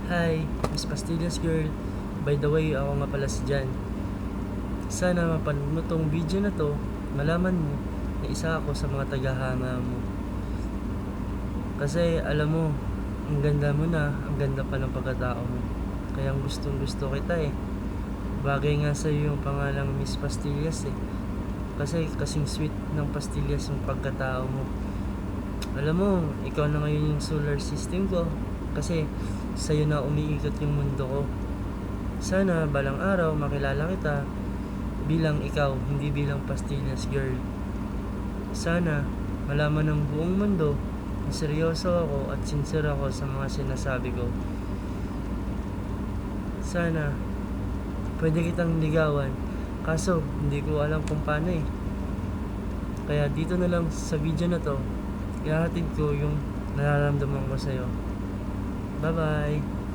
Hi, Miss Pastillas Girl. By the way, ako nga pala si Jan. Sana mapanood mo tong video na to, malaman mo na isa ako sa mga tagahanga mo. Kasi alam mo, ang ganda mo na, ang ganda pa ng pagkatao mo. Kaya gustong gusto kita eh. Bagay nga sa'yo yung pangalang Miss Pastillas eh. Kasi kasing sweet ng pastillas yung pagkatao mo. Alam mo, ikaw na ngayon yung solar system ko. Kasi sa'yo na umiikot yung mundo ko. Sana balang araw makilala kita bilang ikaw, hindi bilang pastillas girl. Sana malaman ng buong mundo na seryoso ako at sincere ako sa mga sinasabi ko. Sana pwede kitang ligawan, kaso hindi ko alam kung paano eh. Kaya dito na lang sa video na to, ihahatid ko yung nararamdaman ko sa'yo. Bye bye!